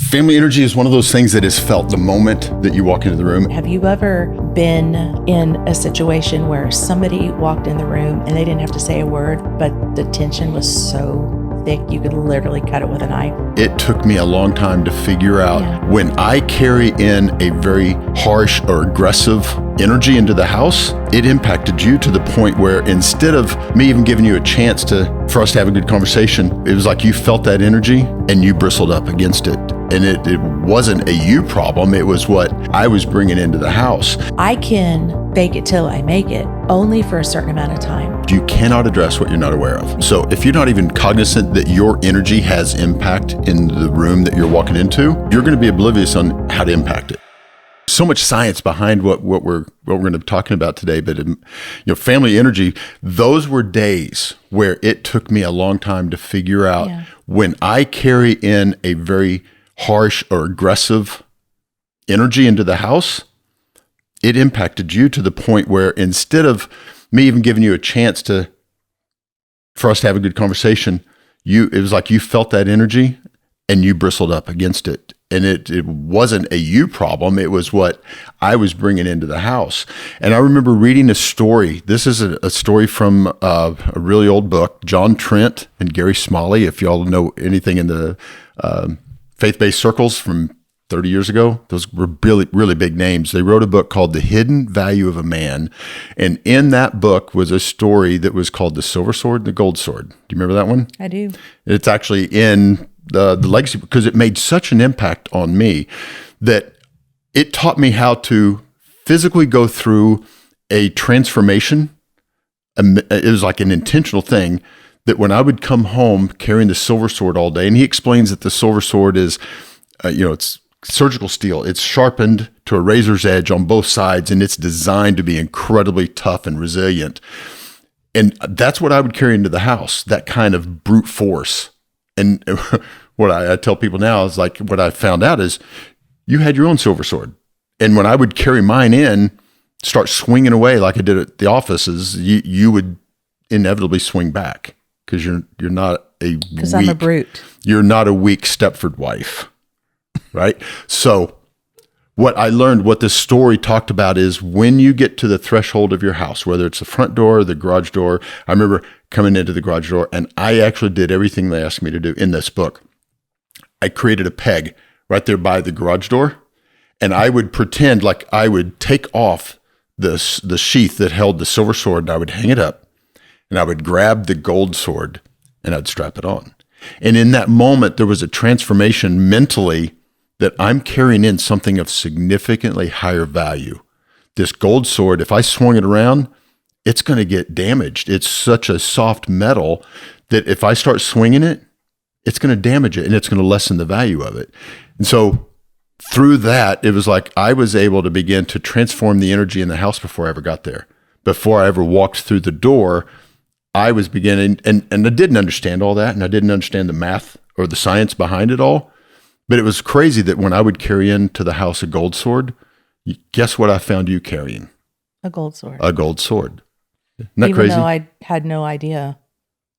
Family energy is one of those things that is felt the moment that you walk into the room. Have you ever been in a situation where somebody walked in the room and they didn't have to say a word, but the tension was so thick you could literally cut it with a knife? It took me a long time to figure out when I carry in a very harsh or aggressive energy into the house, it impacted you to the point where instead of me even giving you a chance for us to have a good conversation, it was like you felt that energy and you bristled up against it. And it wasn't a you problem, it was what I was bringing into the house. I can fake it till I make it, only for a certain amount of time. You cannot address what you're not aware of. So if you're not even cognizant that your energy has impact in the room that you're walking into, you're going to be oblivious on how to impact it. So much science behind what we're going to be talking about today, but family energy, those were days where it took me a long time to figure out when I carry in a very harsh or aggressive energy into the house, it impacted you to the point where instead of me even giving you a chance for us to have a good conversation, it was like you felt that energy and you bristled up against it. And it wasn't a you problem, it was what I was bringing into the house. And I remember reading a story. This is a story from a really old book, John Trent and Gary Smalley. If y'all know anything in the faith-based circles from 30 years ago, those were really, really big names. They wrote a book called The Hidden Value of a Man. And in that book was a story that was called The Silver Sword and the Gold Sword. Do you remember that one? I do. It's actually in the legacy because it made such an impact on me that it taught me how to physically go through a transformation. It was like an intentional thing that when I would come home carrying the silver sword all day, and he explains that the silver sword is, it's surgical steel. It's sharpened to a razor's edge on both sides, and it's designed to be incredibly tough and resilient. And that's what I would carry into the house, that kind of brute force. And what I tell people now is like, what I found out is you had your own silver sword. And when I would carry mine in, start swinging away like I did at the offices, you would inevitably swing back because you're not because I'm a brute. You're not a weak Stepford wife, right? So what I learned, what this story talked about is when you get to the threshold of your house, whether it's the front door or the garage door. I remember coming into the garage door and I actually did everything they asked me to do in this book. I created a peg right there by the garage door, and I would pretend like I would take off the sheath that held the silver sword, and I would hang it up, and I would grab the gold sword, and I'd strap it on. And in that moment, there was a transformation mentally that I'm carrying in something of significantly higher value. This gold sword, if I swung it around, it's going to get damaged. It's such a soft metal that if I start swinging it, it's going to damage it and it's going to lessen the value of it. And so through that, it was like I was able to begin to transform the energy in the house before I ever got there. Before I ever walked through the door, I was beginning, and I didn't understand all that, and I didn't understand the math or the science behind it all. But it was crazy that when I would carry into the house a gold sword, guess what I found you carrying? A gold sword. A gold sword. Isn't that Even crazy? though I had no idea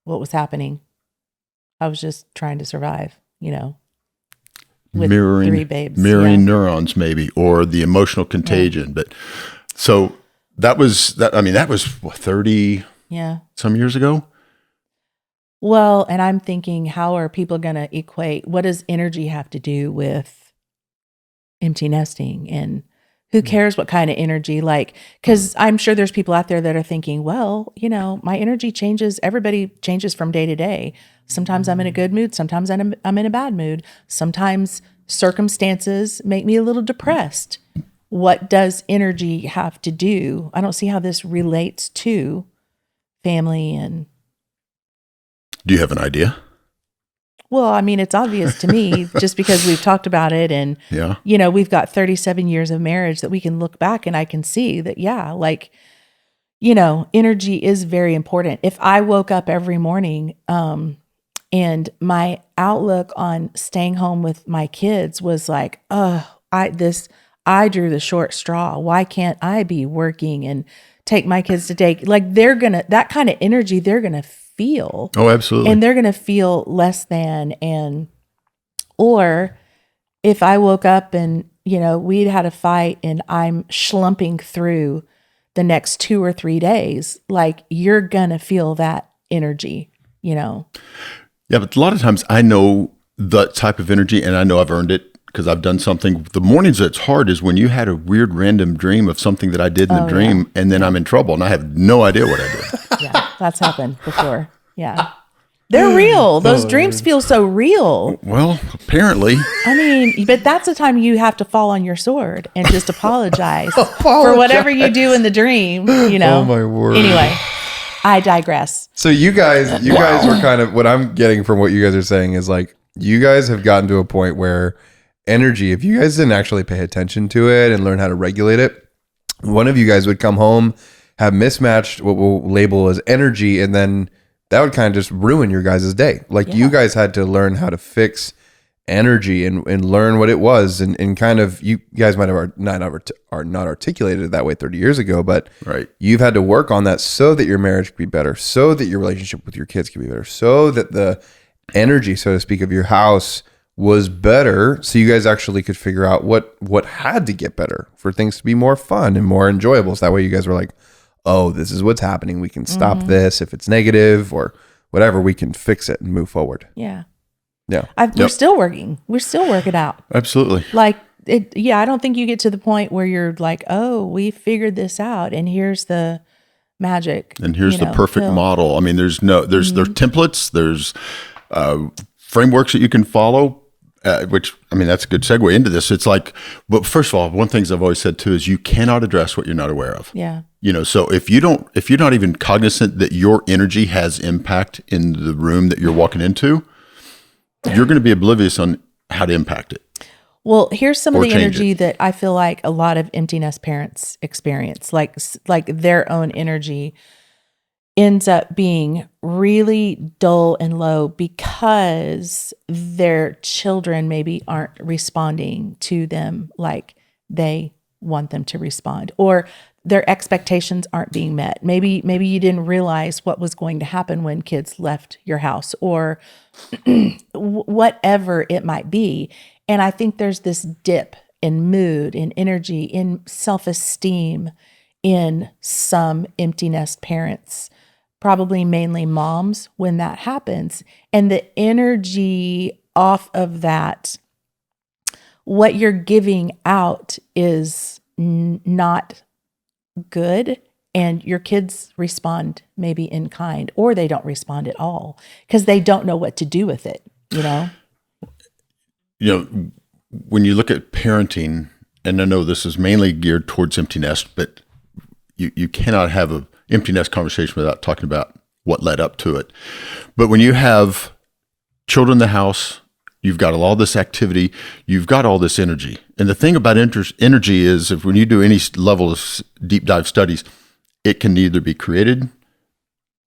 what was happening. I was just trying to survive, with mirroring, 3 babes. Mirroring neurons maybe, or the emotional contagion. But so that was what, 30 some years ago? Well, and I'm thinking, how are people going to equate, what does energy have to do with empty nesting? And who cares what kind of energy? Because I'm sure there's people out there that are thinking, well, my energy changes. Everybody changes from day to day. Sometimes I'm in a good mood. Sometimes I'm in a bad mood. Sometimes circumstances make me a little depressed. What does energy have to do? I don't see how this relates to family and... Do you have an idea? Well, I mean, it's obvious to me just because we've talked about it and, we've got 37 years of marriage that we can look back and I can see that, energy is very important. If I woke up every morning and my outlook on staying home with my kids was like, I drew the short straw. Why can't I be working and take my kids to date? That kind of energy, they're going to feel. Oh, absolutely. And they're going to feel less than or if I woke up and, we'd had a fight and I'm schlumping through the next 2 or 3 days, like you're going to feel that energy, Yeah, but a lot of times I know the type of energy and I know I've earned it because I've done something. The mornings that's hard is when you had a weird random dream of something that I did in the dream and then I'm in trouble and I have no idea what I did. Yeah, that's happened before. Yeah. They're real. Those dreams feel so real. Well, apparently. I mean, but that's the time you have to fall on your sword and just apologize for whatever you do in the dream, Oh my word. Anyway, I digress. So you guys were kind of, what I'm getting from what you guys are saying is like, you guys have gotten to a point where energy, if you guys didn't actually pay attention to it and learn how to regulate it, one of you guys would come home, have mismatched what we'll label as energy, and then that would kind of just ruin your guys' day. Like you guys had to learn how to fix energy and learn what it was. And kind of, you guys might have not articulated it that way 30 years ago, but you've had to work on that so that your marriage could be better, so that your relationship with your kids could be better, so that the energy, so to speak, of your house was better. So you guys actually could figure out what had to get better for things to be more fun and more enjoyable. So that way you guys were like, oh, this is what's happening. We can stop this. If it's negative or whatever, we can fix it and move forward. Yeah. Yeah. We're still working. We're still working out. Absolutely. Like, I don't think you get to the point where you're like, oh, we figured this out and here's the magic. And here's the perfect model. I mean, there's templates, there's frameworks that you can follow, which, I mean, that's a good segue into this. It's like, but first of all, one of the things I've always said too is you cannot address what you're not aware of. Yeah. So if you're not even cognizant that your energy has impact in the room that you're walking into, you're going to be oblivious on how to impact it. Well, here's some of the energy that I feel like a lot of empty nest parents experience, like their own energy ends up being really dull and low because their children maybe aren't responding to them like they want them to respond, or their expectations aren't being met. Maybe you didn't realize what was going to happen when kids left your house, or whatever it might be. And I think there's this dip in mood, in energy, in self-esteem in some empty nest parents, probably mainly moms, when that happens. And the energy off of that, what you're giving out is not good, and your kids respond maybe in kind, or they don't respond at all because they don't know what to do with it, when you look at parenting, and I know this is mainly geared towards empty nest, but you cannot have an empty nest conversation without talking about what led up to it. But when you have children in the house, you've got all this activity, you've got all this energy. And the thing about energy is, if when you do any level of deep dive studies, it can neither be created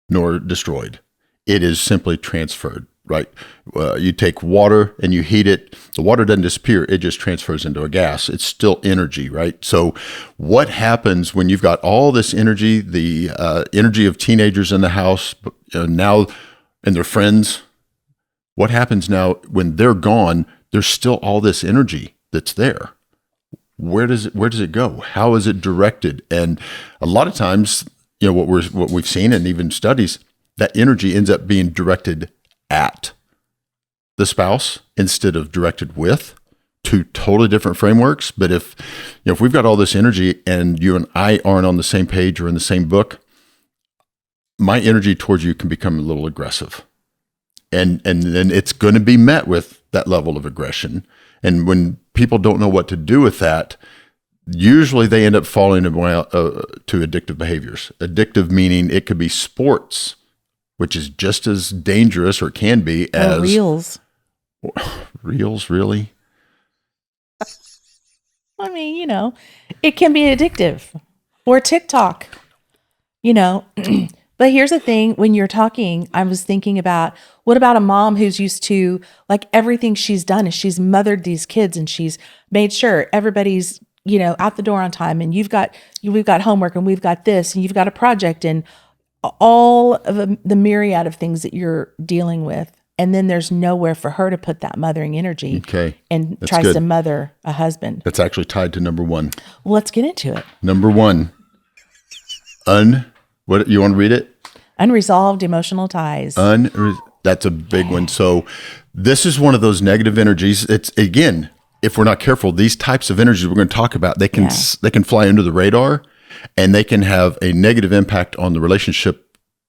nor destroyed. It is simply transferred, right? You take water and you heat it. The water doesn't disappear. It just transfers into a gas. It's still energy, right? So what happens when you've got all this energy, the energy of teenagers in the house now and their friends, what happens now when they're gone? There's still all this energy that's there. Where does it go? How is it directed? And a lot of times, what we've seen, and even studies, that energy ends up being directed at the spouse instead of directed with, two totally different frameworks. But if we've got all this energy and you and I aren't on the same page or in the same book, my energy towards you can become a little aggressive. And then it's going to be met with that level of aggression. And when people don't know what to do with that, usually they end up falling to addictive behaviors. Addictive meaning it could be sports, which is just as dangerous, or can be, as reels. Reels, really? I mean, it can be addictive, or TikTok, But here's the thing, when you're talking, I was thinking about, what about a mom who's used to, like, everything she's done is she's mothered these kids and she's made sure everybody's, out the door on time, and we've got homework, and we've got this, and you've got a project, and all of the myriad of things that you're dealing with. And then there's nowhere for her to put that mothering energy. Okay. And That's tries good. to mother a husband. That's actually tied to number one. Well, let's get into it. Number one, what you want to read it? Unresolved emotional ties. That's a big one. So this is one of those negative energies. It's, again, if we're not careful, these types of energies we're going to talk about, they can fly under the radar, and they can have a negative impact on the relationship,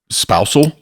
spousal,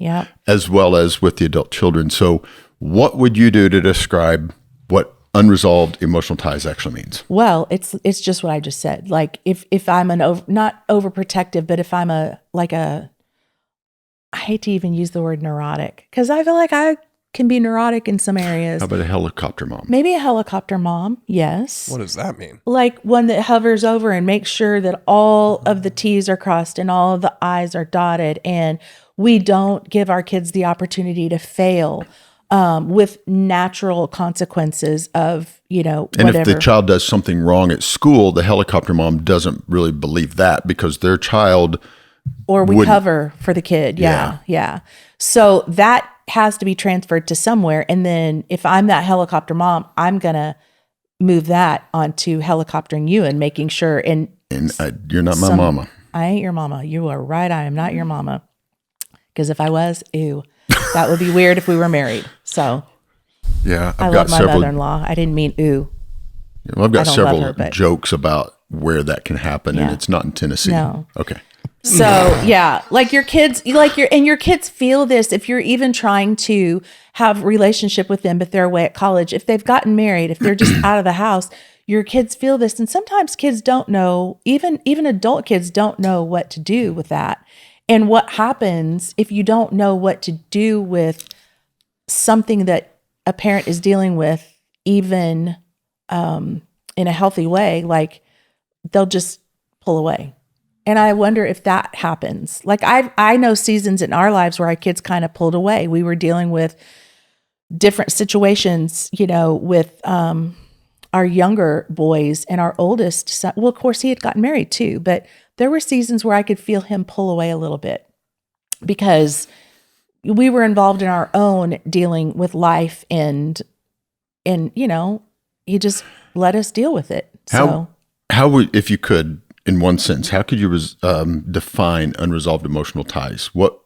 as well as with the adult children. So what would you do to describe what unresolved emotional ties actually means? Well, it's just what I just said. Like if I'm not overprotective, but if I'm I hate to even use the word neurotic, because I feel like I can be neurotic in some areas. How about a helicopter mom? Maybe a helicopter mom, yes. What does that mean? Like one that hovers over and makes sure that all of the T's are crossed and all of the I's are dotted, and we don't give our kids the opportunity to fail with natural consequences of, whatever. And if the child does something wrong at school, the helicopter mom doesn't really believe that because their child... Or we cover for the kid. Yeah. So that has to be transferred to somewhere. And then if I'm that helicopter mom, I'm going to move that onto helicoptering you and making sure. And you're not my mama. I ain't your mama. You are right. I am not your mama. Because if I was, that would be weird if we were married. So yeah, I love my mother-in-law. I didn't mean ooh. Well, I've got several jokes about where that can happen, and it's not in Tennessee. No. Okay. So like your kids, your kids feel this if you're even trying to have a relationship with them, but they're away at college. If they've gotten married, if they're just out of the house, your kids feel this. And sometimes kids don't know, even adult kids don't know what to do with that. And what happens if you don't know what to do with something that a parent is dealing with, even in a healthy way, like they'll just pull away. And I wonder if that happens. Like I know seasons in our lives where our kids kind of pulled away. We were dealing with different situations, with our younger boys, and our oldest son. Well, of course, he had gotten married too, but there were seasons where I could feel him pull away a little bit because we were involved in our own dealing with life, and he just let us deal with it. How would, if you could, in one sentence, how could you define unresolved emotional ties? What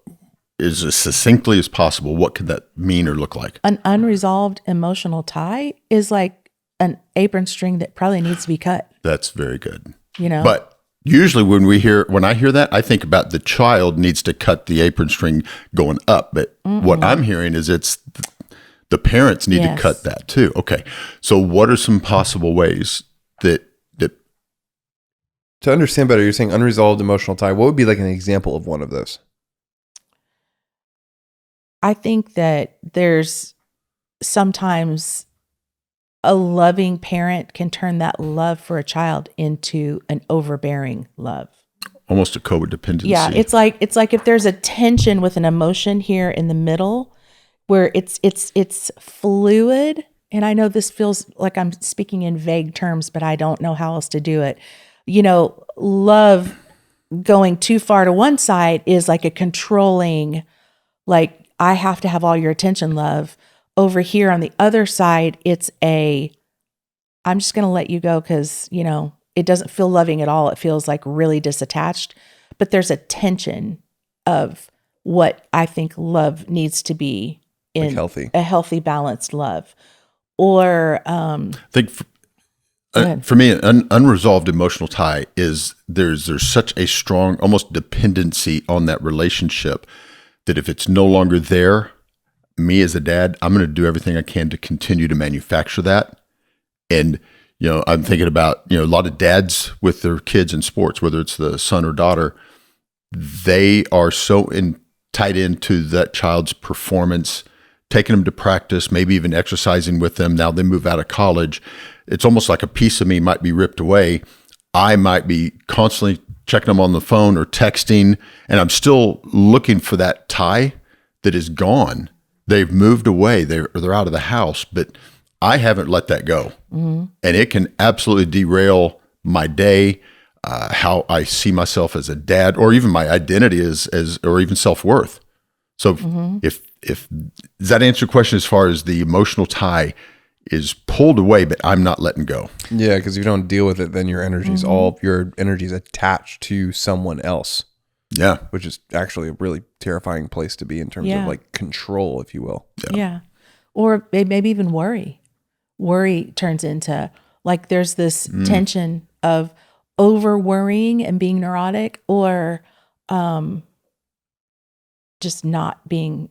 is, as succinctly as possible, what could that mean or look like? An unresolved emotional tie is like an apron string that probably needs to be cut. That's very good. But usually when I hear that, I think about the child needs to cut the apron string going up. But what I'm hearing is it's the parents need to cut that too. Okay. So what are some possible ways that to understand better, you're saying unresolved emotional tie. What would be like an example of one of those? I think that there's sometimes a loving parent can turn that love for a child into an overbearing love. Almost a codependency. Yeah, it's like if there's a tension with an emotion here in the middle where it's fluid, and I know this feels like I'm speaking in vague terms, but I don't know how else to do it. Love going too far to one side is like a controlling, like I have to have all your attention love. Over here on the other side, it's I'm just going to let you go because, it doesn't feel loving at all. It feels like really disattached, but there's a tension of what I think love needs to be in like a healthy, balanced love. Or I think for me, an unresolved emotional tie is there's such a strong, almost dependency on that relationship that if it's no longer there, me as a dad, I'm going to do everything I can to continue to manufacture that. And, I'm thinking about, a lot of dads with their kids in sports, whether it's the son or daughter, they are so tied into that child's performance, taking them to practice, maybe even exercising with them. Now they move out of college. It's almost like a piece of me might be ripped away. I might be constantly checking them on the phone or texting, and I'm still looking for that tie that is gone. They've moved away. They're out of the house, but I haven't let that go. Mm-hmm. And it can absolutely derail my day, how I see myself as a dad, or even my identity as or even self-worth. So if does that answer your question as far as the emotional tie is pulled away, but I'm not letting go. Yeah, because if you don't deal with it, then your energy's all your energy's attached to someone else. Yeah. Which is actually a really terrifying place to be in terms of like control, if you will. Yeah. Or maybe even worry. Worry turns into like there's this tension of over worrying and being neurotic, or just not being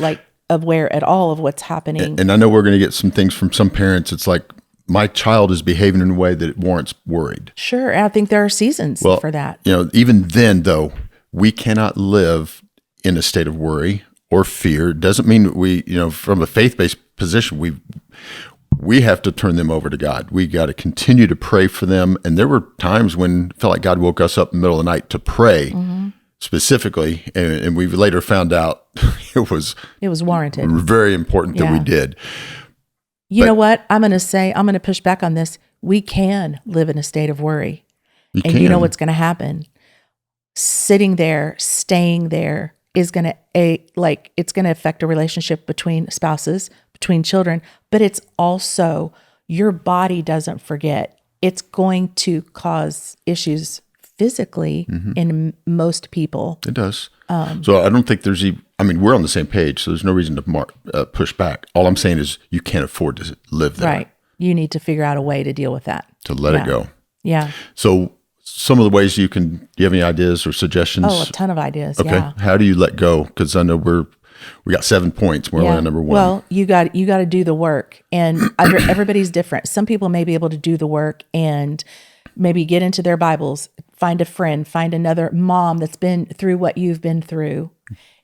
like aware at all of what's happening. And I know we're going to get some things from some parents. It's like, my child is behaving in a way that it warrants worried. Sure. I think there are seasons for that. Even then though, we cannot live in a state of worry or fear. It doesn't mean that we, from a faith-based position, we have to turn them over to God. We got to continue to pray for them. And there were times when it felt like God woke us up in the middle of the night to pray specifically. And we later found out it was warranted. Very important that we did. You know what? I'm going to push back on this. We can live in a state of worry. You know what's going to happen? Sitting there, staying there is going to, it's going to affect a relationship between spouses, between children, but it's also, your body doesn't forget. It's going to cause issues physically in most people. It does. So I don't think there's even, we're on the same page, so there's no reason to push back. All I'm saying is you can't afford to live there. Right. You need to figure out a way to deal with that. To let it go. Yeah. So some of the ways do you have any ideas or suggestions? Oh, a ton of ideas. Okay. Yeah. How do you let go? Because I know we got 7 points. We're only on number 1. Well, you got to do the work, and everybody's different. Some people may be able to do the work and maybe get into their Bibles, find a friend, find another mom that's been through what you've been through,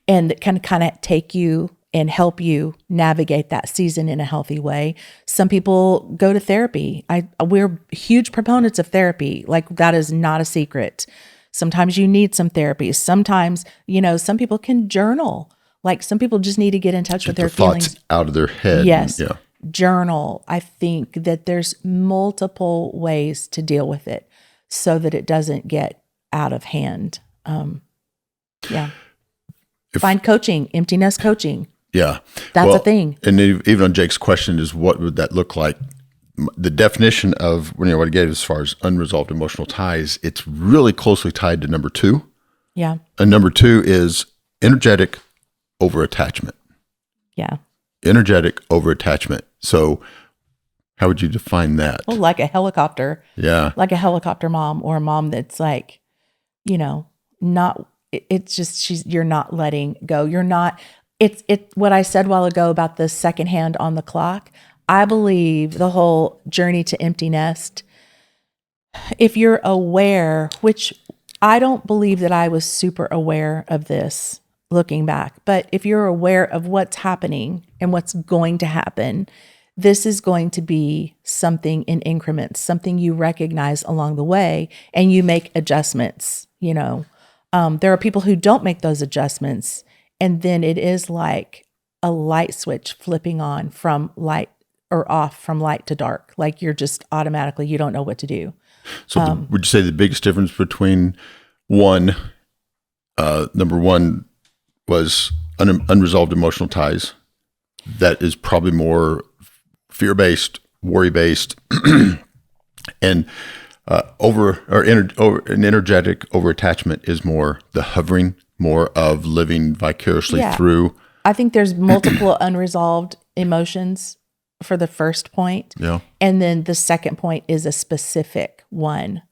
and that can kind of take you and help you navigate that season in a healthy way. Some people go to therapy. We're huge proponents of therapy. Like, that is not a secret. Sometimes you need some therapy. Sometimes, some people can journal. Like, some people just need to get in touch with their feelings out of their head. Yes. Journal. I think that there's multiple ways to deal with it so that it doesn't get out of hand. Find coaching, empty nest coaching. Yeah. That's a thing. And even on Jake's question is, what would that look like? The definition of, what I gave as far as unresolved emotional ties, it's really closely tied to number 2. Yeah. And number 2 is energetic overattachment. Yeah. Energetic overattachment. So how would you define that? Well, like a helicopter. Yeah. Like a helicopter mom, or a mom that's like, not, it's just, you're not letting go. You're not, it's what I said a while ago about the second hand on the clock. I believe the whole journey to empty nest, if you're aware, which I don't believe that I was super aware of this looking back, but if you're aware of what's happening and what's going to happen, this is going to be something in increments, something you recognize along the way, and you make adjustments. There are people who don't make those adjustments, and then it is like a light switch flipping on from light or off from light to dark. Like, you're just automatically, you don't know what to do. So would you say the biggest difference between number 1 was unresolved emotional ties? That is probably more fear-based, worry-based, and an energetic overattachment is more the hovering, more of living vicariously through. I think there's multiple unresolved emotions for the first point. Yeah. And then the second point is a specific one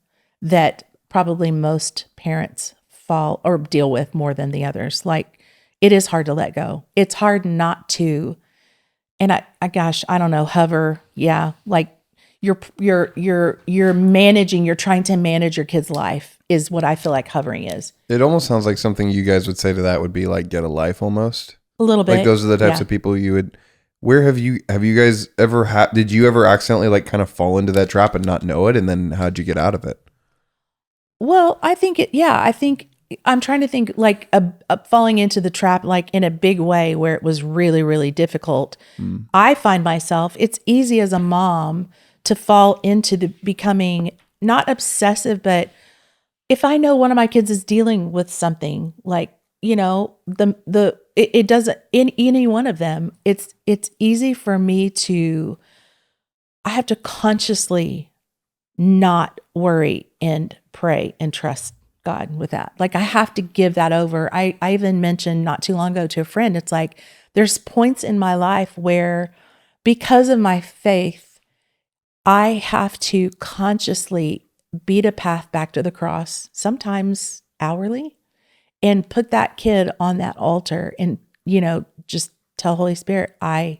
that probably most parents fall or deal with more than the others. Like, it is hard to let go. It's hard not to. And I don't know, hover. Yeah. Like, you're managing, you're trying to manage your kid's life is what I feel like hovering is. It almost sounds like something you guys would say to that would be like, get a life almost. A little bit. Like, those are the types of people you would, where have you guys ever did you ever accidentally like kind of fall into that trap and not know it? And then how'd you get out of it? Well, I think I'm trying to think like a falling into the trap, like in a big way where it was really, really difficult. I find myself, it's easy as a mom to fall into the becoming not obsessive, but if I know one of my kids is dealing with something like it doesn't, in any one of them, it's easy for me to, I have to consciously not worry and pray and trust God with that. Like I have to give that over. I even mentioned not too long ago to a friend, it's like there's points in my life where because of my faith, I have to consciously beat a path back to the cross, sometimes hourly, and put that kid on that altar and, just tell Holy Spirit, I'm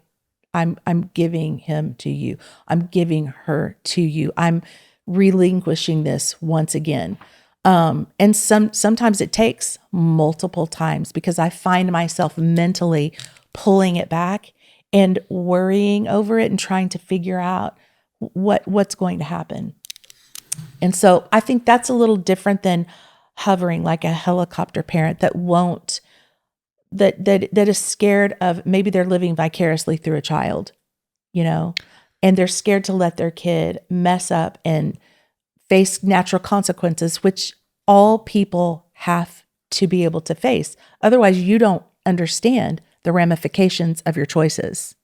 giving him to you. I'm giving her to you. I'm relinquishing this once again. And sometimes it takes multiple times because I find myself mentally pulling it back and worrying over it and trying to figure out what's going to happen. And so I think that's a little different than hovering like a helicopter parent that is scared of, maybe they're living vicariously through a child, and they're scared to let their kid mess up and face natural consequences, which all people have to be able to face. Otherwise, you don't understand the ramifications of your choices.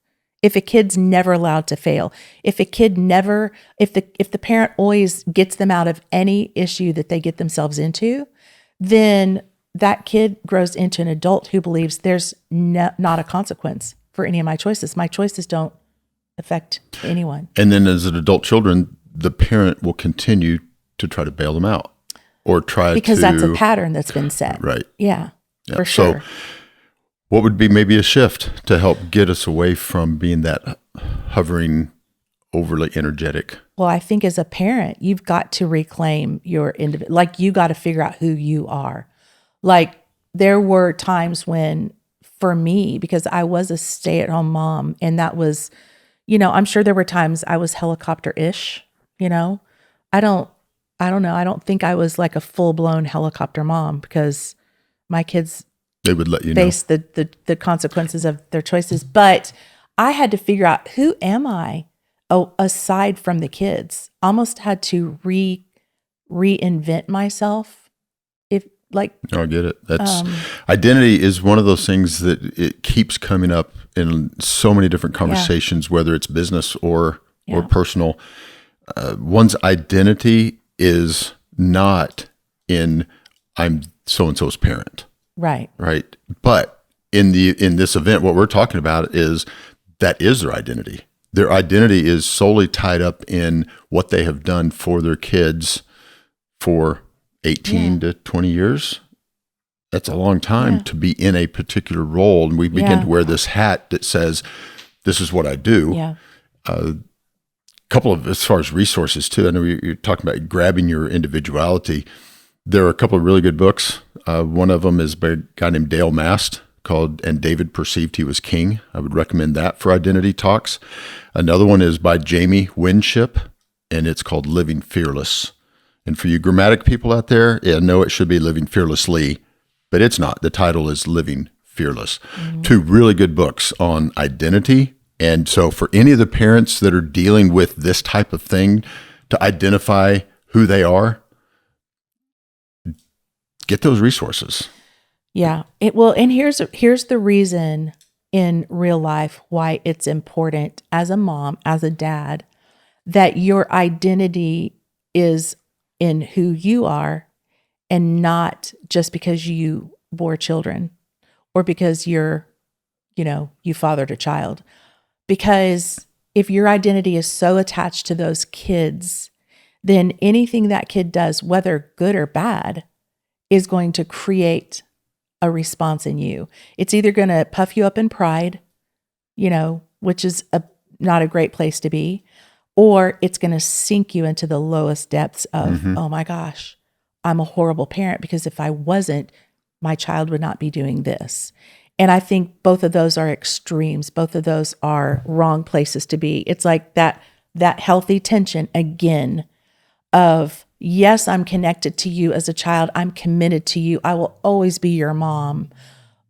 If a kid's never allowed to fail, if the parent always gets them out of any issue that they get themselves into, then that kid grows into an adult who believes there's not a consequence for any of my choices. My choices don't affect anyone. And then as an adult children, the parent will continue to try to bail them out or because that's a pattern that's been set. Right. Yeah. For sure. So what would be maybe a shift to help get us away from being that hovering, overly energetic? Well, I think as a parent, you've got to reclaim your individual. Like you got to figure out who you are. Like there were times when, for me, because I was a stay-at-home mom, and that was, I'm sure there were times I was helicopter-ish. I don't know. I don't think I was like a full-blown helicopter mom because my kids, they would let you face the consequences of their choices. But I had to figure out, who am I? Oh, aside from the kids, almost had to reinvent myself. I get it. That's identity is one of those things that it keeps coming up in so many different conversations, whether it's business or personal. One's identity is not in I'm so-and-so's parent. Right. Right. But in this event, what we're talking about is that is their identity. Their identity is solely tied up in what they have done for their kids for 18 to 20 years. That's a long time to be in a particular role. And we begin to wear this hat that says, this is what I do. Yeah. Couple of, as far as resources too, I know you're talking about grabbing your individuality. There are a couple of really good books. One of them is by a guy named Dale Mast called And David Perceived He Was King. I would recommend that for identity talks. Another one is by Jamie Winship, and it's called Living Fearless. And for you grammatic people out there, I know it should be Living Fearlessly, but it's not. The title is Living Fearless. Mm-hmm. Two really good books on identity. And so for any of the parents that are dealing with this type of thing, to identify who they are, get those resources. Yeah. And here's the reason in real life why it's important as a mom, as a dad, that your identity is in who you are and not just because you bore children or because you fathered a child. Because if your identity is so attached to those kids, then anything that kid does, whether good or bad, is going to create a response in you. It's either going to puff you up in pride, which is not a great place to be, or it's going to sink you into the lowest depths of, oh my gosh, I'm a horrible parent because if I wasn't, my child would not be doing this. And I think both of those are extremes. Both of those are wrong places to be. It's like that healthy tension again of, yes, I'm connected to you as a child. I'm committed to you. I will always be your mom,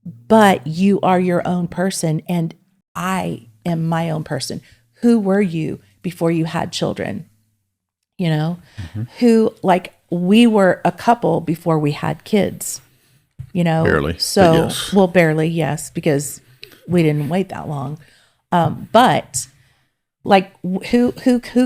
but you are your own person and I am my own person. Who were you before you had children? Who, like, we were a couple before we had kids. you know? Barely, but So, yes. well, barely, yes, because we didn't wait that long. But like, who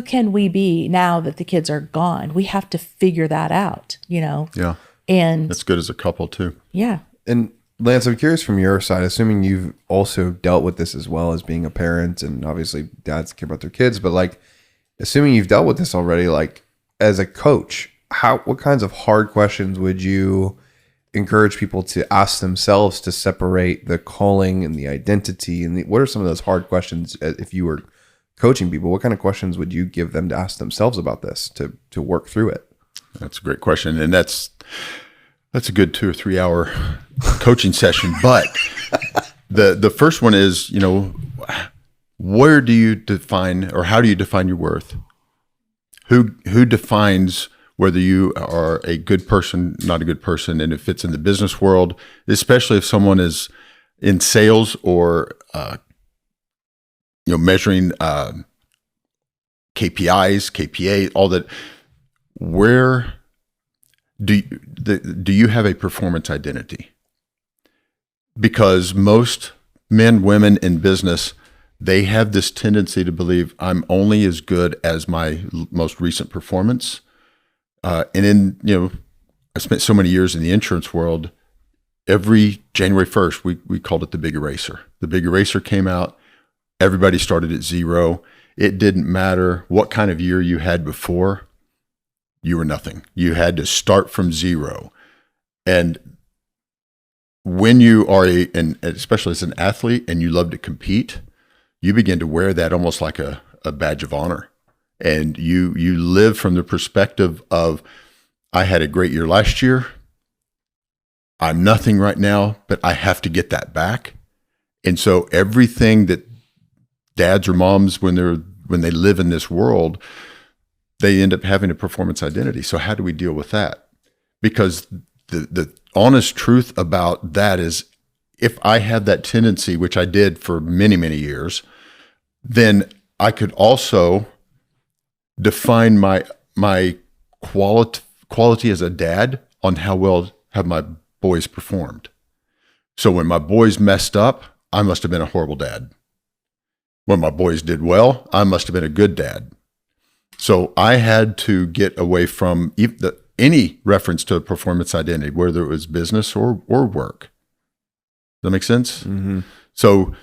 can we be now that the kids are gone? We have to figure that out, you know? Yeah. And That's good as a couple too. yeah. And Lance, I'm curious from your side, assuming you've also dealt with this as well as being a parent, and obviously dads care about their kids, but like, assuming you've dealt with this already, like as a coach, what kinds of hard questions would you encourage people to ask themselves to separate the calling and the identity? And what are some of those hard questions if you were coaching people? What kind of questions would you give them to ask themselves about this to work through it? That's a great question. And that's a good 2 or 3 hour coaching session. But the first one is, you know, where do you define, or how do you define your worth? Who defines whether you are a good person, not a good person? And if it's in the business world, especially if someone is in sales or, measuring KPIs, KPA, all that, where do you have a performance identity? Because most men, women in business, they have this tendency to believe I'm only as good as my most recent performance. And I spent so many years in the insurance world. Every January 1st, we called it the big eraser. The big eraser came out. Everybody started at zero. It didn't matter what kind of year you had before. You were nothing. You had to start from zero. And when you are and especially as an athlete and you love to compete, you begin to wear that almost like a badge of honor. And you live from the perspective of, I had a great year last year. I'm nothing right now, but I have to get that back. And so everything that dads or moms, when they live in this world, they end up having a performance identity. So how do we deal with that? Because the honest truth about that is, if I had that tendency, which I did for many, many years, then I could also define my quality as a dad on how well have my boys performed. So when my boys messed up, I must have been a horrible dad. When my boys did well, I must have been a good dad. So I had to get away from any reference to a performance identity, whether it was business or work. Does that make sense? Mm-hmm. So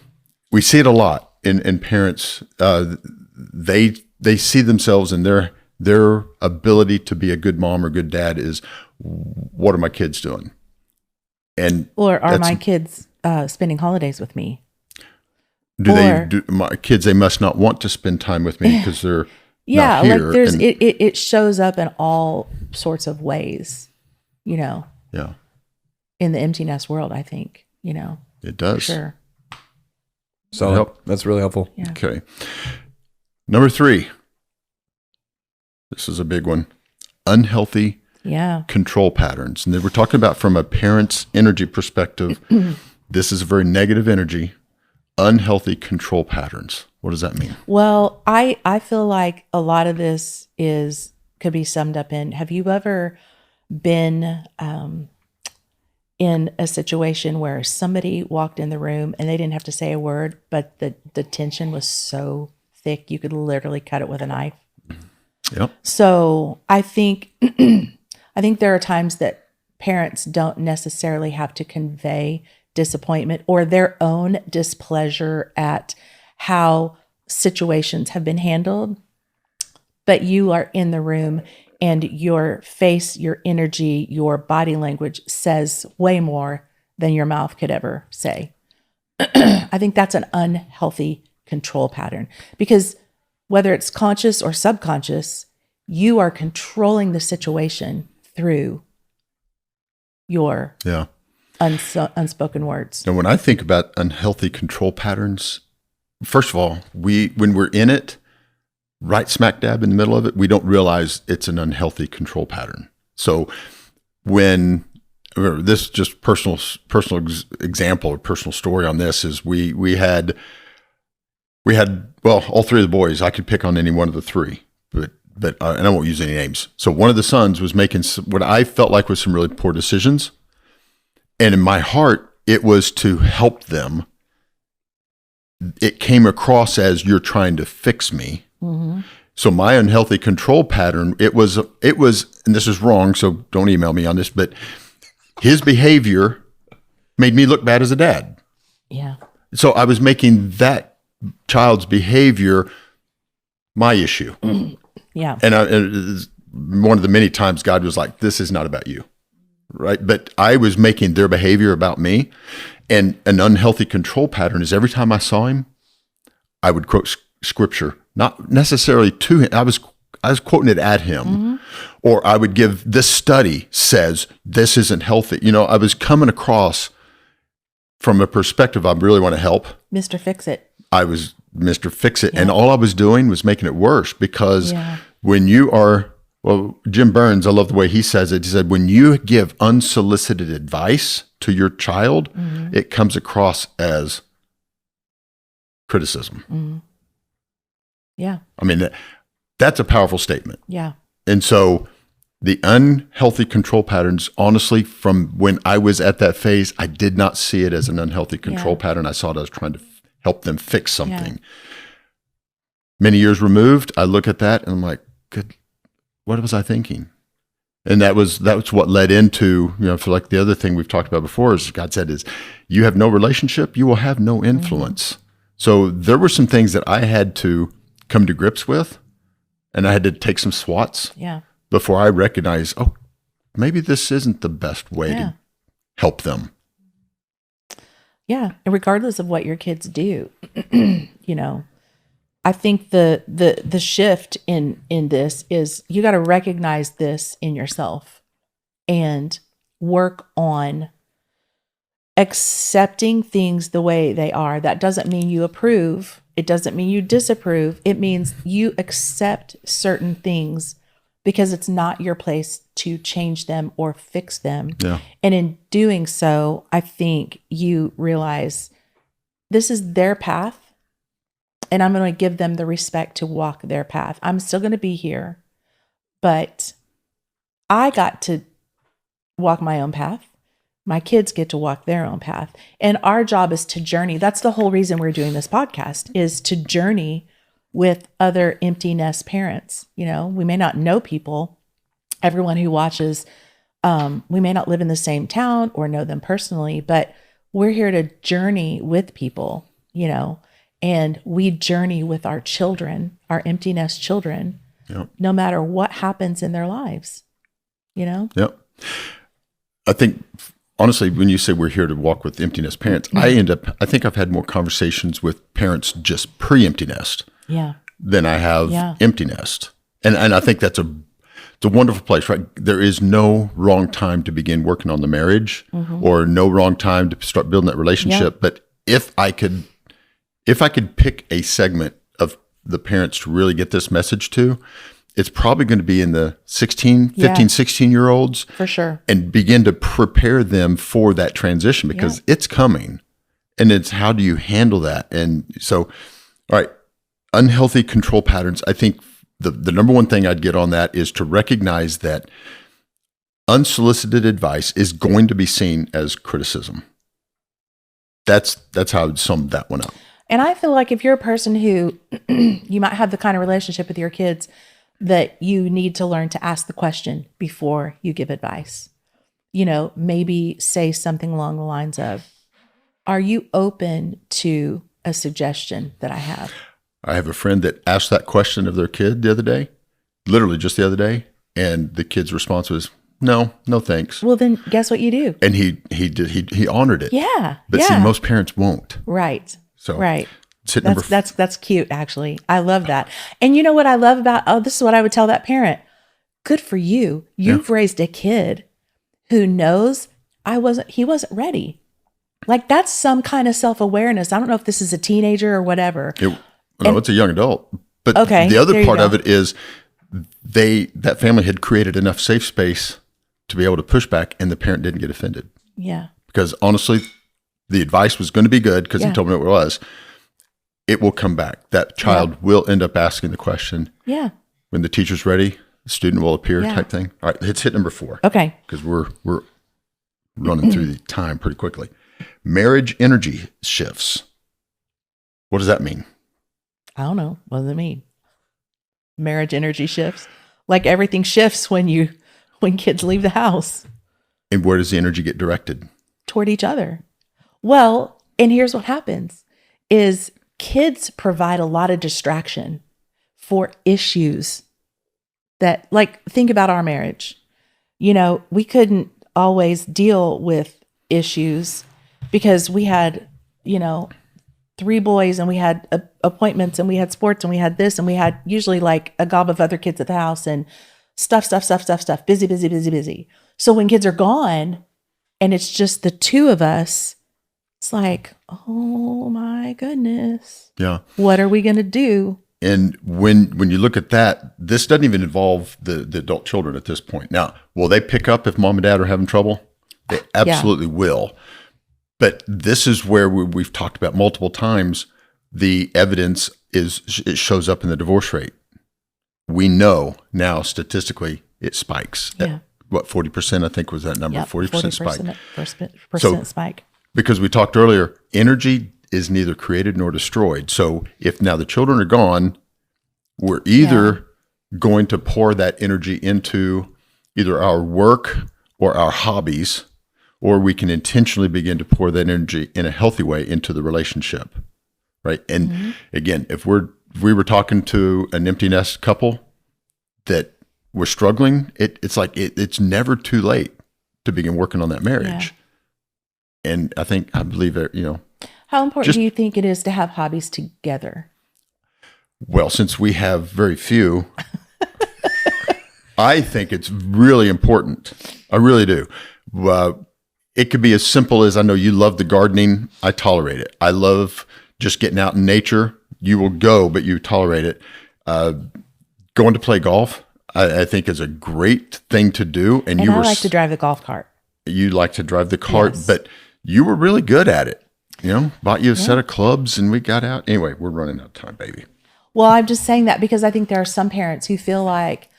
we see it a lot in parents. They see themselves and their ability to be a good mom or good dad is, what are my kids doing? Or are my kids spending holidays with me? My kids, they must not want to spend time with me because they're not here. Like there's it shows up in all sorts of ways, Yeah. in the empty nest world, I think, It does. for sure. So that's really helpful. Yeah. Okay. Number 3. This is a big one. Unhealthy control patterns. And then we're talking about from a parent's energy perspective. This is a very negative energy. Unhealthy control patterns. What does that mean? Well, I feel like a lot of this could be summed up in, have you ever been in a situation where somebody walked in the room and they didn't have to say a word, but the tension was so thick you could literally cut it with a knife? Yep. So I think there are times that parents don't necessarily have to convey disappointment or their own displeasure at how situations have been handled, but you are in the room and your face, your energy, your body language says way more than your mouth could ever say. I think that's an unhealthy control pattern, because whether it's conscious or subconscious, you are controlling the situation through your unspoken words. Now, when I think about unhealthy control patterns, first of all, when we're in it, right smack dab in the middle of it, we don't realize it's an unhealthy control pattern. So this is just personal example or personal story on this is we had all 3 of the boys. I could pick on any one of the 3, but and I won't use any names. So one of the sons was making what I felt like was some really poor decisions, And in my heart, it was to help them. It came across as you're trying to fix me. Mm-hmm. So my unhealthy control pattern, it was, and this is wrong, so don't email me on this, but his behavior made me look bad as a dad. Yeah. So I was making that child's behavior my issue. Yeah. And it was one of the many times God was like, this is not about you, right? But I was making their behavior about me. And an unhealthy control pattern is every time I saw him, I would quote scripture, not necessarily to him. I was quoting it at him. Mm-hmm. Or I would give, this study says this isn't healthy. I was coming across from a perspective, I really want to help. Mr. Fix-It. I was Mr. Fix-It. Yeah. And all I was doing was making it worse because Yeah. when you are, well, Jim Burns, I love the way he says it. He said, when you give unsolicited advice to your child, mm-hmm. it comes across as criticism. Mm-hmm. Yeah. I mean, that's a powerful statement. Yeah. And so the unhealthy control patterns, honestly, from when I was at that phase, I did not see it as an unhealthy control pattern. I saw it as trying to help them fix something. Yeah. Many years removed, I look at that and I'm like, good, what was I thinking? And that's what led into, I feel like the other thing we've talked about before is God said is, you have no relationship, you will have no influence. Mm-hmm. So there were some things that I had to come to grips with, and I had to take some swats before I recognized, oh, maybe this isn't the best way to help them. Yeah. And regardless of what your kids do, I think the shift in this is you got to recognize this in yourself and work on accepting things the way they are. That doesn't mean you approve. It doesn't mean you disapprove. It means you accept certain things because it's not your place to change them or fix them. Yeah. And in doing so, I think you realize this is their path, and I'm going to give them the respect to walk their path. I'm still going to be here, but I got to walk my own path. My kids get to walk their own path. And our job is to journey. That's the whole reason we're doing this podcast, is to journey with other empty nest parents. We may not know people. Everyone who watches, we may not live in the same town or know them personally, but we're here to journey with people, and we journey with our children, our empty nest children, no matter what happens in their lives, Yep. I think, honestly, when you say we're here to walk with empty nest parents, mm-hmm. I think I've had more conversations with parents just pre-empty nest than I have empty nest. And I think it's a wonderful place, right? There is no wrong time to begin working on the marriage mm-hmm. or no wrong time to start building that relationship. Yeah. But if I could pick a segment of the parents to really get this message to, it's probably going to be in the 15, 16-year-olds. For sure. And begin to prepare them for that transition because it's coming. And it's how do you handle that? And so, all right, unhealthy control patterns. I think the number one thing I'd get on that is to recognize that unsolicited advice is going to be seen as criticism. That's how I would sum that one up. And I feel like if you're a person who you might have the kind of relationship with your kids that you need to learn to ask the question before you give advice. Maybe say something along the lines of, are you open to a suggestion that I have? I have a friend that asked that question of their kid the other day, literally just the other day. And the kid's response was, no thanks. Well, then guess what you do? And he honored it. Yeah. But see, most parents won't. Right. So right. That's cute, actually. I love that. And you know what I love about, this is what I would tell that parent. Good for you. You've raised a kid who knows he wasn't ready. Like, that's some kind of self-awareness. I don't know if this is a teenager or whatever. It's a young adult. But the other part of it is that family had created enough safe space to be able to push back, and the parent didn't get offended. Yeah. Because honestly, the advice was going to be good because he told me what it was. It will come back. That child will end up asking the question. Yeah. When the teacher's ready, the student will appear type thing. All right, let's hit number 4. Okay. Because we're running through the time pretty quickly. Marriage energy shifts. What does that mean? I don't know. What does it mean? Marriage energy shifts. Like everything shifts when kids leave the house. And where does the energy get directed? Toward each other. Well, and here's what happens is kids provide a lot of distraction for issues that, like, think about our marriage. You know, we couldn't always deal with issues because we had, 3 boys and we had appointments and we had sports and we had this and we had usually like a gob of other kids at the house and stuff, busy. So when kids are gone and it's just the 2 of us, it's like, oh my goodness. Yeah. What are we going to do? And when you look at that, this doesn't even involve the adult children at this point. Now, will they pick up if mom and dad are having trouble? They absolutely will. But this is where we've talked about multiple times. The evidence it shows up in the divorce rate. We know now statistically it spikes. Yeah. At, what, 40%? I think was that number. 40% spike. Percent spike. Because we talked earlier, energy is neither created nor destroyed. So if now the children are gone, we're either going to pour that energy into either our work or our hobbies, or we can intentionally begin to pour that energy in a healthy way into the relationship, right? And again, if we were talking to an empty nest couple that were struggling, it's like it's never too late to begin working on that marriage. Yeah. And I believe that, How important do you think it is to have hobbies together? Well, since we have very few, I think it's really important. I really do. It could be as simple as, I know you love the gardening. I tolerate it. I love just getting out in nature. You will go, but you tolerate it. Going to play golf, I think is a great thing to do. And I like to drive the golf cart. You like to drive the cart, Yes. but you were really good at it. Bought you a set of clubs and we got out. Anyway, we're running out of time, baby. Well, I'm just saying that because I think there are some parents who feel like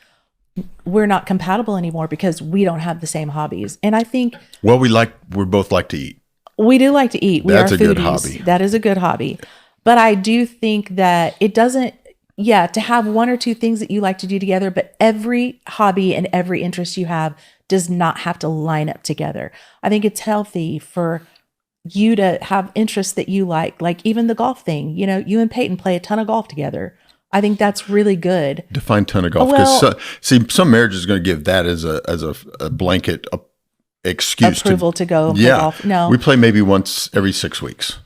we're not compatible anymore because we don't have the same hobbies. And I think, well, we both like to eat. We do like to eat. We That's are a good foodies. hobby. That is a good hobby. But I do think that it doesn't, to have 1 or 2 things that you like to do together, but every hobby and every interest you have does not have to line up together. I think it's healthy for you to have interests that you like even the golf thing. You and Peyton play a ton of golf together. I think that's really good. Define ton of golf. Well, Some marriages are going to give that as a blanket excuse approval to go play golf. No, we play maybe once every 6 weeks,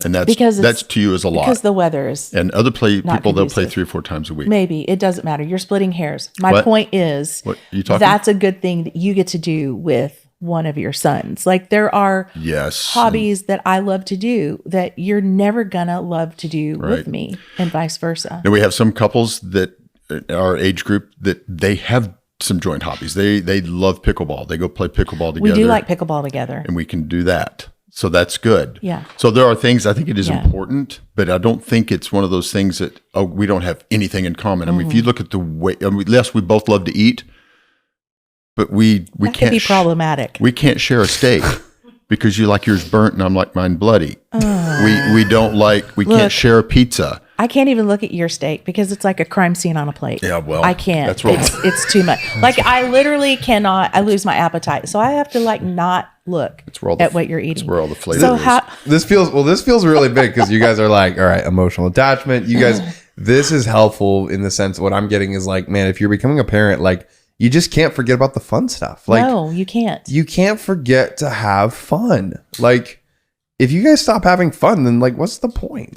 and that's to you is a lot because the weather is. And other people they'll conducive. play 3 or 4 times a week. Maybe it doesn't matter. You're splitting hairs. My point is, what you talking? That's a good thing that you get to do with one of your sons. Like there are hobbies that I love to do that you're never gonna love to do with me, and vice versa. And we have some couples that our age group that they have some joint hobbies. They love pickleball. They go play pickleball together. We do like pickleball together, and we can do that. So that's good. Yeah. So there are things I think it is important, but I don't think it's one of those things that we don't have anything in common. I mean, if you look at the way, yes, we both love to eat. But we that can't be problematic. We can't share a steak because you like yours burnt and I'm like mine bloody. We can't share a pizza. I can't even look at your steak because it's like a crime scene on a plate. Yeah, well, I can't. That's right. It's too much. Like I literally cannot. I lose my appetite, so I have to not look at what you're eating. That's where all the flavor is. This feels really big because you guys are like, all right, emotional attachment. You guys, this is helpful in the sense what I'm getting is like, man, if you're becoming a parent, like. You just can't forget about the fun stuff. Like, no, you can't. You can't forget to have fun. Like, if you guys stop having fun, then what's the point?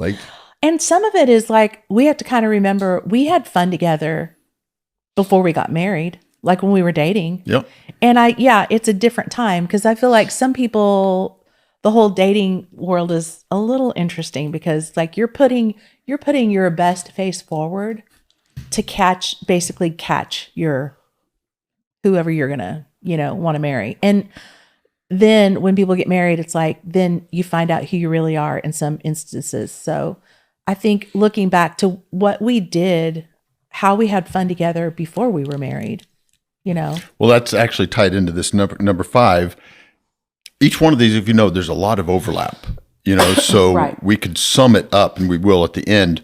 And some of it is we have to kind of remember we had fun together before we got married, like when we were dating. Yep. And it's a different time because I feel like some people, the whole dating world is a little interesting because you're putting your best face forward to catch your whoever you're gonna, want to marry. And then when people get married, it's then you find out who you really are in some instances. So I think looking back to what we did, how we had fun together before we were married, Well, that's actually tied into this number 5. each one of these, if you know, there's a lot of overlap, so Right. we could sum it up, and we will at the end.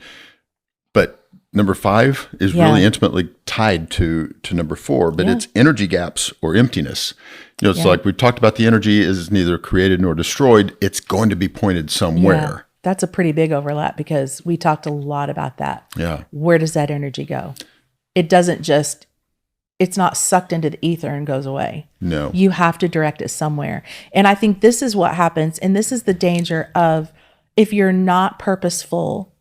But number 5 is really intimately tied to number 4, but it's energy gaps or emptiness. It's like we talked about, the energy is neither created nor destroyed. It's going to be pointed somewhere. Yeah. That's a pretty big overlap, because we talked a lot about that. Yeah. Where does that energy go? It doesn't just, it's not sucked into the ether and goes away. No. You have to direct it somewhere. And I think this is what happens. And this is the danger of, if you're not purposeful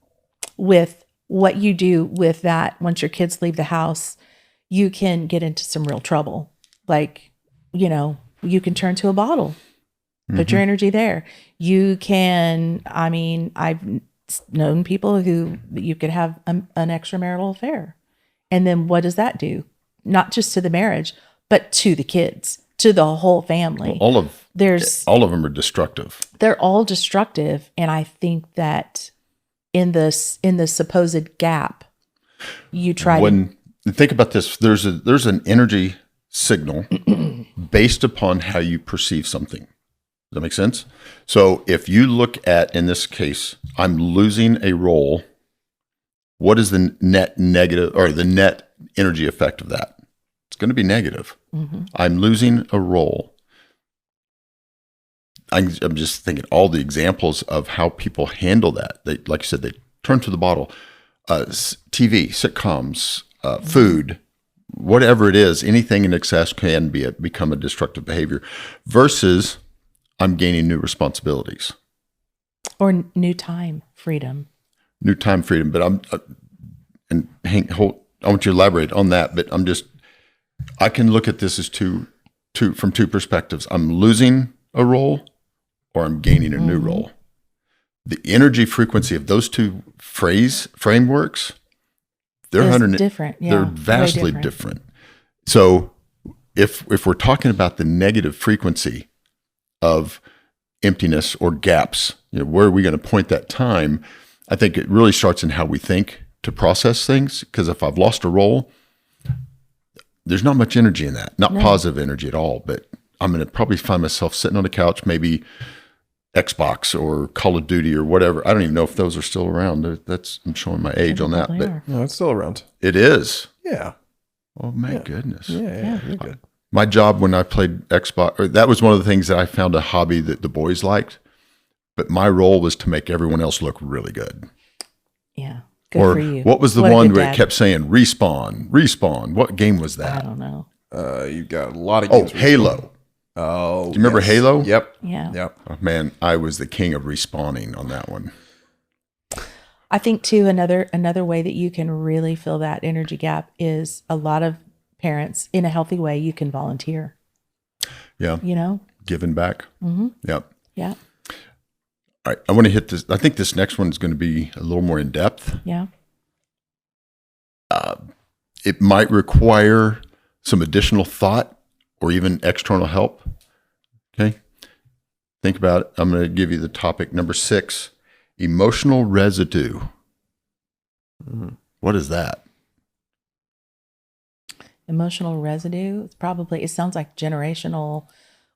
with what you do with that, once your kids leave the house, you can get into some real trouble. Like, you can turn to a bottle, put your energy there. You can, I've known people who you could have an extramarital affair. And then what does that do? Not just to the marriage, but to the kids, to the whole family. All of them are destructive. They're all destructive. And I think that in the supposed gap, you try think about this. There's an energy signal based upon how you perceive something. Does that make sense? So if you look at, in this case, I'm losing a role, what is the net negative or the net energy effect of that? It's going to be negative. I'm losing a role. I'm just thinking all the examples of how people handle that. They, like you said, they turn to the bottle. TV, sitcoms, food, whatever it is, anything in excess can become a destructive behavior, versus I'm gaining new responsibilities. Or new time freedom. But I want you to elaborate on that, but I can look at this as from two perspectives. I'm losing a role, or I'm gaining a new role. The energy frequency of those two frameworks, they're different. Yeah, they're vastly different. So if we're talking about the negative frequency of emptiness or gaps, where are we going to point that time? I think it really starts in how we think to process things. Because if I've lost a role, there's not much energy in that, not positive energy at all. But I'm going to probably find myself sitting on the couch, maybe Xbox or Call of Duty or whatever. I don't even know if those are still around. I'm showing my age on that. But No, it's still around. It is. Yeah. Oh my goodness. Yeah, you're good. My job when I played Xbox, that was one of the things that I found a hobby that the boys liked. But my role was to make everyone else look really good. Yeah. Good for you. What was the one where it kept saying respawn? What game was that? I don't know. You got a lot of games. Oh, Halo. Oh, do you remember Halo? Yep. Yeah. Yep. Oh, man, I was the king of respawning on that one. I think too, another way that you can really fill that energy gap is a lot of parents, in a healthy way, you can volunteer. Yeah. Giving back. Mm-hmm. Yep. Yeah. All right. I want to hit this. I think this next one is going to be a little more in depth. Yeah. It might require some additional thought or even external help. Okay. Think about it. I'm going to give you the topic number 6, emotional residue. What is that? Emotional residue. It sounds like generational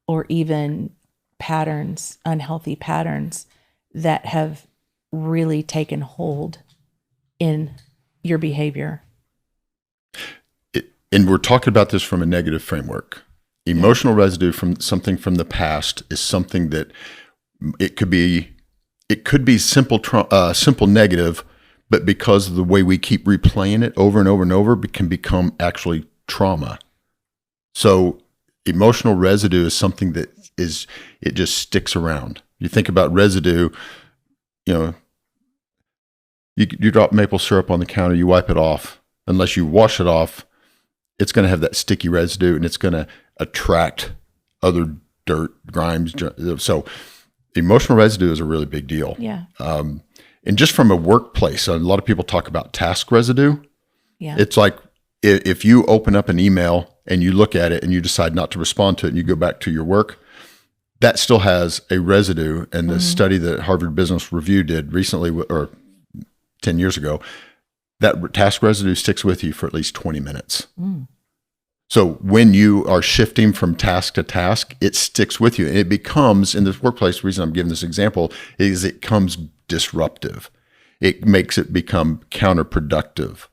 or even patterns, unhealthy patterns that have really taken hold in your behavior. And we're talking about this from a negative framework. Emotional residue from something from the past is something that it could be simple negative, but because of the way we keep replaying it over and over and over, it can become actually trauma. So emotional residue is something that it just sticks around. You think about residue, you drop maple syrup on the counter, you wipe it off. Unless you wash it off, it's going to have that sticky residue, and it's going to attract other dirt, grimes. So emotional residue is a really big deal. Yeah. And just from a workplace, a lot of people talk about task residue. Yeah. It's like if you open up an email and you look at it and you decide not to respond to it and you go back to your work, that still has a residue. And the study that Harvard Business Review did recently, or 10 years ago, that task residue sticks with you for at least 20 minutes. So when you are shifting from task to task, it sticks with you. And it becomes, in this workplace, the reason I'm giving this example is it becomes disruptive. It makes it become counterproductive.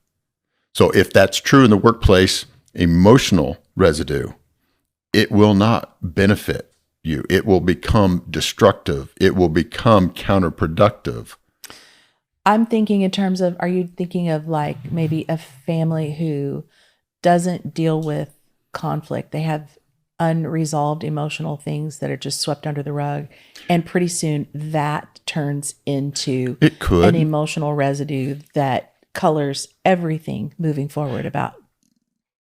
So if that's true in the workplace, emotional residue, it will not benefit you. It will become destructive. It will become counterproductive. I'm thinking in terms of, are you thinking of like maybe a family who doesn't deal with conflict? They have unresolved emotional things that are just swept under the rug. And pretty soon that turns into an emotional residue that colors everything moving forward about.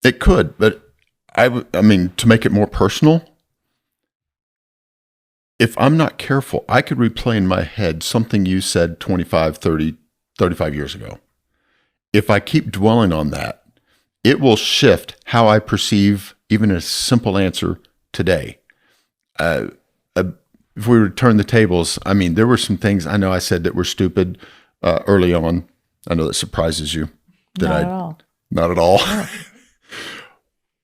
It could, but I mean, to make it more personal, if I'm not careful, I could replay in my head something you said 25, 30, 35 years ago. If I keep dwelling on that, it will shift how I perceive even a simple answer today. If we return the tables, I mean, there were some things I know I said that were stupid early on. I know that surprises you. Not at all. Not at all. No.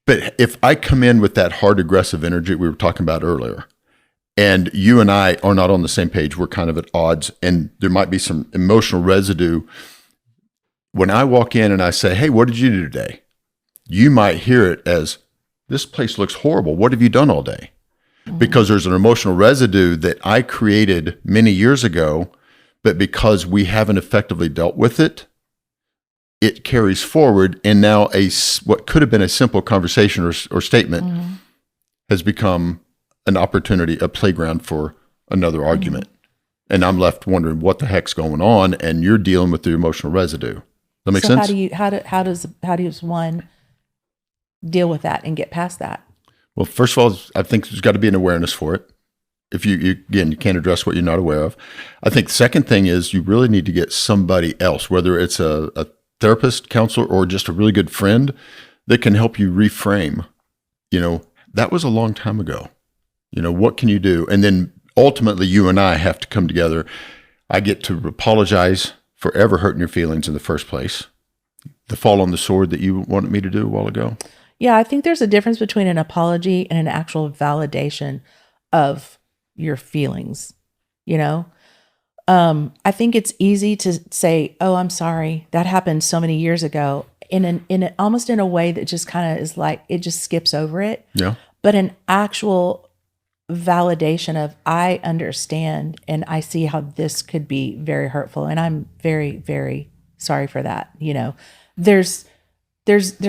But if I come in with that hard, aggressive energy we were talking about earlier, and you and I are not on the same page, we're kind of at odds, and there might be some emotional residue. When I walk in and I say, hey, what did you do today? You might hear it as, this place looks horrible. What have you done all day? Mm-hmm. Because there's an emotional residue that I created many years ago, but because we haven't effectively dealt with it, it carries forward. And now what could have been a simple conversation or statement mm-hmm. has become an opportunity, a playground for another argument. Mm-hmm. And I'm left wondering what the heck's going on, and you're dealing with the emotional residue. That make sense? How does one deal with that and get past that? Well, first of all, I think there's got to be an awareness for it. If you can't address what you're not aware of. I think the second thing is you really need to get somebody else, whether it's a therapist, counselor, or just a really good friend that can help you reframe. That was a long time ago. What can you do? And then ultimately you and I have to come together. I get to apologize for ever hurting your feelings in the first place. The fall on the sword that you wanted me to do a while ago. Yeah, I think there's a difference between an apology and an actual validation of your feelings. I think it's easy to say, oh, I'm sorry, that happened so many years ago, almost in a way that just kind of is like, it just skips over it. Yeah. But an actual validation of, I understand and I see how this could be very hurtful, and I'm very, very sorry for that. There's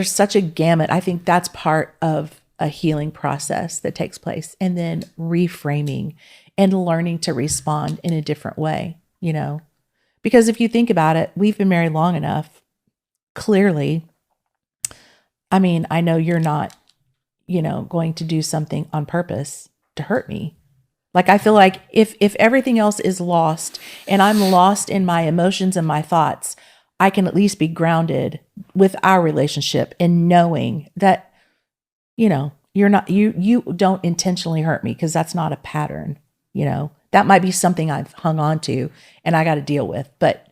such a gamut. I think that's part of a healing process that takes place, and then reframing and learning to respond in a different way, because if you think about it, we've been married long enough. Clearly, I mean, I know you're not, going to do something on purpose to hurt me. Like, I feel like if everything else is lost and I'm lost in my emotions and my thoughts, I can at least be grounded with our relationship in knowing that, you're not, you don't intentionally hurt me, because that's not a pattern. That might be something I've hung on to and I got to deal with. But,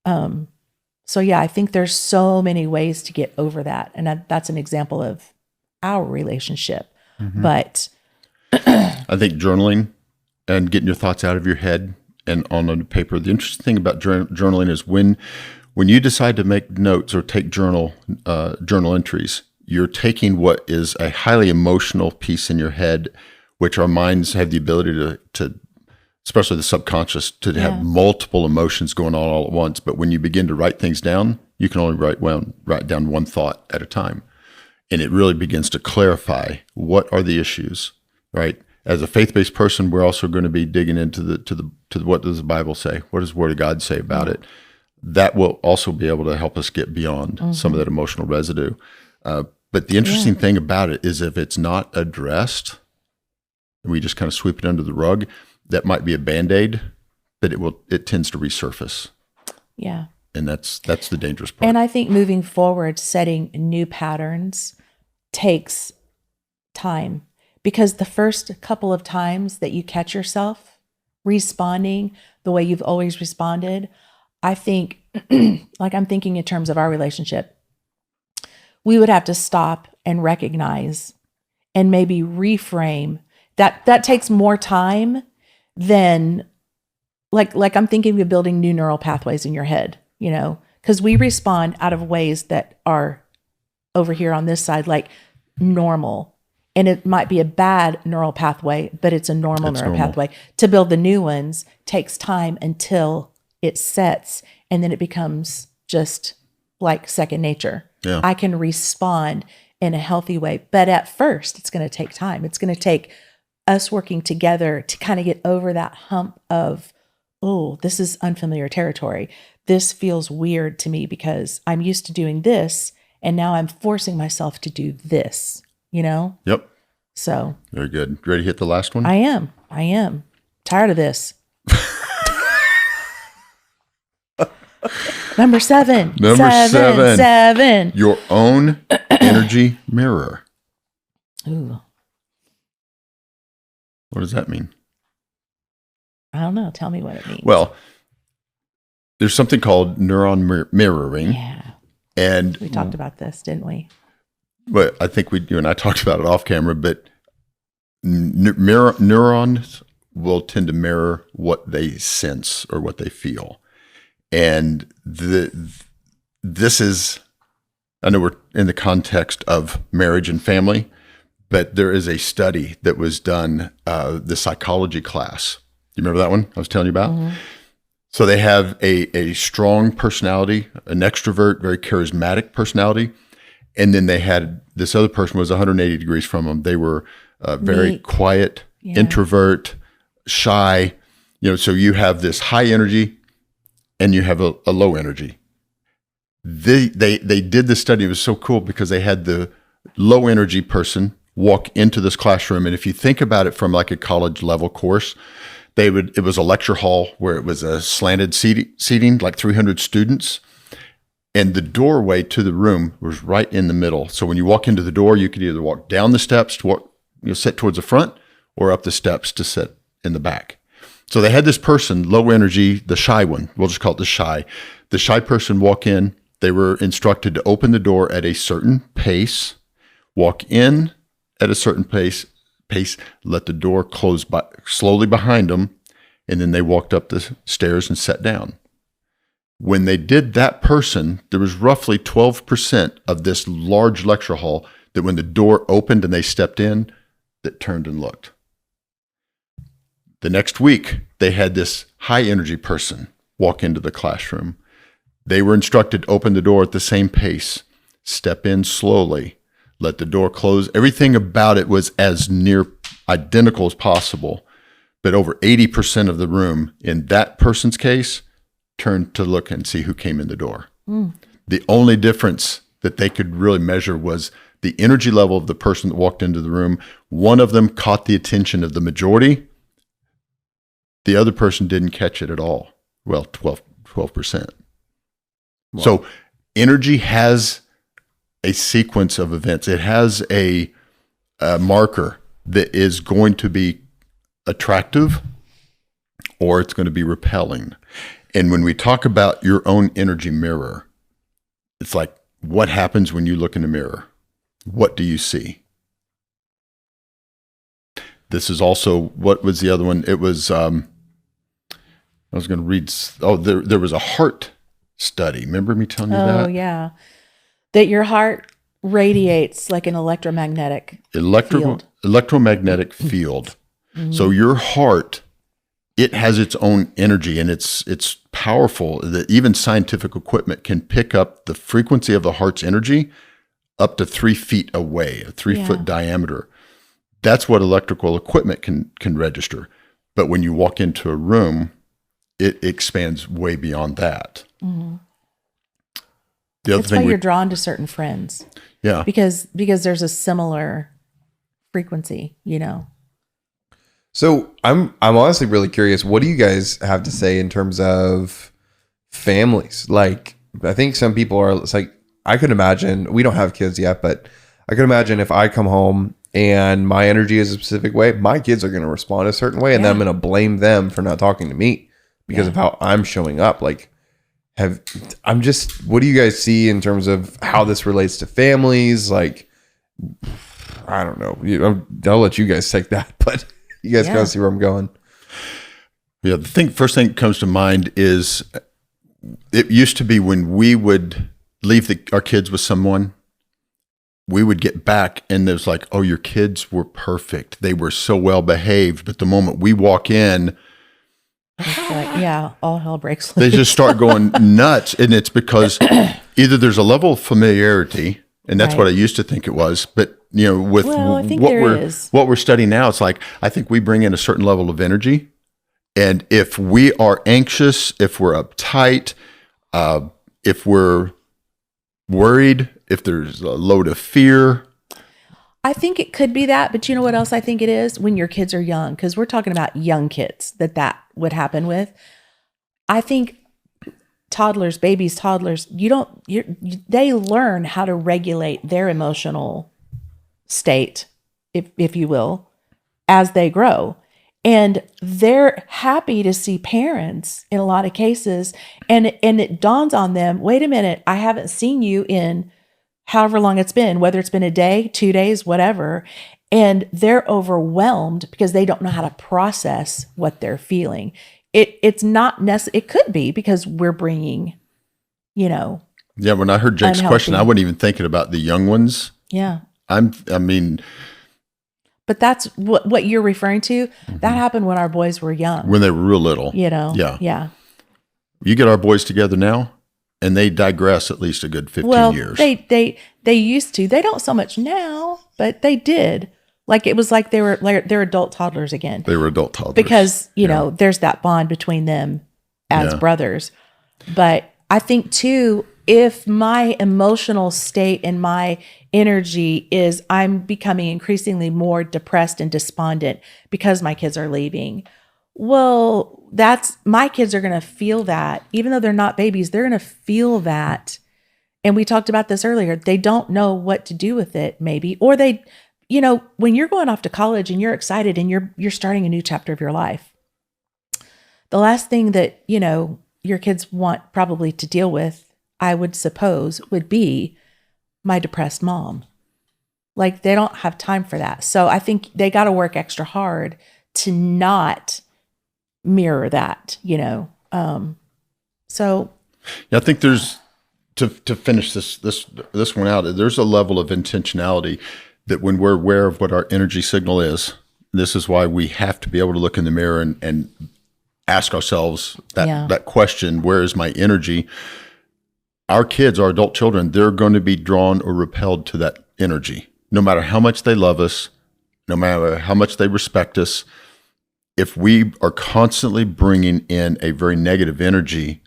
so yeah, I think there's so many ways to get over that. And that's an example of our relationship. Mm-hmm. But I think journaling and getting your thoughts out of your head and on a paper. The interesting thing about journaling is when you decide to make notes or take journal entries, you're taking what is a highly emotional piece in your head, which our minds have the ability to especially the subconscious, to have multiple emotions going on all at once. But when you begin to write things down, you can only write down one thought at a time. And it really begins to clarify what are the issues, right? As a faith-based person, we're also going to be digging into the what does the Bible say? What does the Word of God say about it? That will also be able to help us get beyond some of that emotional residue. But the interesting thing about it is if it's not addressed, and we just kind of sweep it under the rug, that might be a Band-Aid, but it tends to resurface. Yeah. And that's the dangerous part. And I think moving forward, setting new patterns takes time, because the first couple of times that you catch yourself responding the way you've always responded, I think, like I'm thinking in terms of our relationship, we would have to stop and recognize and maybe reframe that takes more time than like I'm thinking of building new neural pathways in your head, because we respond out of ways that are over here on this side, like normal. And it might be a bad neural pathway, but it's a neural pathway. To build the new ones takes time until it sets, and then it becomes just like second nature. Yeah. I can respond in a healthy way. But at first, it's going to take time. It's going to take us working together to kind of get over that hump of, oh, this is unfamiliar territory. This feels weird to me because I'm used to doing this, and now I'm forcing myself to do this, Yep. So. Very good. Ready to hit the last one? I am. Tired of this. Number 7. Number 7. 7. Your own energy mirror. Ooh. What does that mean? I don't know. Tell me what it means. Well, there's something called neuron mirroring. Yeah. And we talked about this, didn't we? Well, I think you and I talked about it off camera, but neurons will tend to mirror what they sense or what they feel. And this is, I know we're in the context of marriage and family, but there is a study that was done, the psychology class. You remember that one I was telling you about? Mm-hmm. So they have a strong personality, an extrovert, very charismatic personality. And then they had this other person was 180 degrees from them. They were very quiet, introvert, shy. So you have this high energy and you have a low energy. They did this study. It was so cool because they had the low energy person walk into this classroom. And if you think about it from like a college level course, it was a lecture hall where it was a slanted seating, like 300 students. And the doorway to the room was right in the middle. So when you walk into the door, you could either walk down the steps to sit towards the front, or up the steps to sit in the back. So they had this person, low energy, the shy one. We'll just call it the shy. The shy person walk in. They were instructed to open the door at a certain pace, walk in at a certain pace, let the door close slowly behind them, and then they walked up the stairs and sat down. When they did that person, there was roughly 12% of this large lecture hall that when the door opened and they stepped in, that turned and looked. The next week, they had this high energy person walk into the classroom. They were instructed to open the door at the same pace, step in slowly, let the door close. Everything about it was as near identical as possible. But over 80% of the room in that person's case turned to look and see who came in the door. Mm. The only difference that they could really measure was the energy level of the person that walked into the room. One of them caught the attention of the majority. The other person didn't catch it at all. Well, 12%. Wow. So energy has a sequence of events. It has a marker that is going to be attractive or it's going to be repelling. And when we talk about your own energy mirror, it's like, what happens when you look in the mirror? What do you see? This is also, what was the other one? It was, I was going to read, there was a heart study. Remember me telling you that? Oh, yeah. That your heart radiates like an electromagnetic field. Electromagnetic field. Mm-hmm. So your heart, it has its own energy, and it's powerful that even scientific equipment can pick up the frequency of the heart's energy up to 3 feet away, a 3-foot diameter. That's what electrical equipment can register. But when you walk into a room, it expands way beyond that. Mm-hmm. That's why you're drawn to certain friends. Yeah. Because there's a similar frequency, So I'm honestly really curious. What do you guys have to say in terms of families? Like, I think some people are, it's like, I could imagine, we don't have kids yet, but I could imagine if I come home and my energy is a specific way, my kids are going to respond a certain way. And then I'm going to blame them for not talking to me because of how I'm showing up. Like, what do you guys see in terms of how this relates to families? Like, I don't know. I'll let you guys take that, but you guys kind of see where I'm going. Yeah. First thing that comes to mind is it used to be when we would leave our kids with someone, we would get back and it was like, oh, your kids were perfect. They were so well behaved. But the moment we walk in, it's like, all hell breaks loose. They just start going nuts. And it's because either there's a level of familiarity, and that's what I used to think it was. But, with what we're studying now, it's like, I think we bring in a certain level of energy. And if we are anxious, if we're uptight, if we're worried, if there's a load of fear. I think it could be that, but you know what else I think it is? When your kids are young, because we're talking about young kids that would happen with. I think babies, toddlers, they learn how to regulate their emotional state, if you will, as they grow. And they're happy to see parents in a lot of cases. And it dawns on them, wait a minute, I haven't seen you in however long it's been, whether it's been a day, 2 days, whatever. And they're overwhelmed because they don't know how to process what they're feeling. It's not necessary. It could be because we're bringing, Yeah, when I heard Jake's question, I wasn't even thinking about the young ones. Yeah. But that's what you're referring to. Mm-hmm. That happened when our boys were young. When they were real little. Yeah. Yeah. You get our boys together now, and they digress at least a good 15 years. They used to. They don't so much now, but they did. Like it was like they're adult toddlers again. They were adult toddlers. Because, there's that bond between them as brothers. But I think too, if my emotional state and my energy is I'm becoming increasingly more depressed and despondent because my kids are leaving. Well, my kids are going to feel that. Even though they're not babies, they're going to feel that. And we talked about this earlier. They don't know what to do with it, maybe. Or they, when you're going off to college and you're excited and you're starting a new chapter of your life, the last thing that, your kids want probably to deal with, I would suppose, would be my depressed mom. Like they don't have time for that. So I think they got to work extra hard to not mirror that, So I think there's to finish this one out. There's a level of intentionality that when we're aware of what our energy signal is, this is why we have to be able to look in the mirror and ask ourselves that question: where is my energy? Our kids, our adult children, they're going to be drawn or repelled to that energy, no matter how much they love us, no matter how much they respect us. If we are constantly bringing in a very negative energy,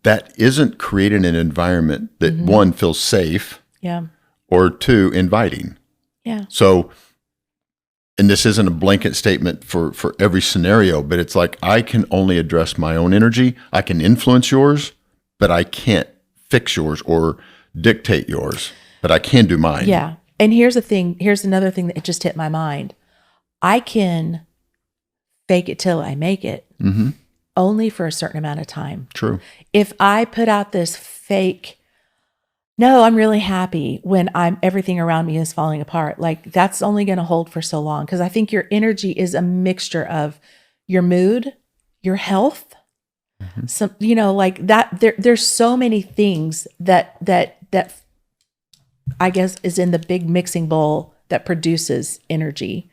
that isn't creating an environment that one, feels safe, or two, inviting. Yeah. So, and this isn't a blanket statement for every scenario, but it's like, I can only address my own energy. I can influence yours, but I can't fix yours or dictate yours, but I can do mine. Yeah. And here's another thing that just hit my mind. I can fake it till I make it, only for a certain amount of time. True. If I put out this fake, no, I'm really happy when everything around me is falling apart. Like that's only going to hold for so long. Cause I think your energy is a mixture of your mood, your health, some, like that, there's so many things that I guess is in the big mixing bowl that produces energy.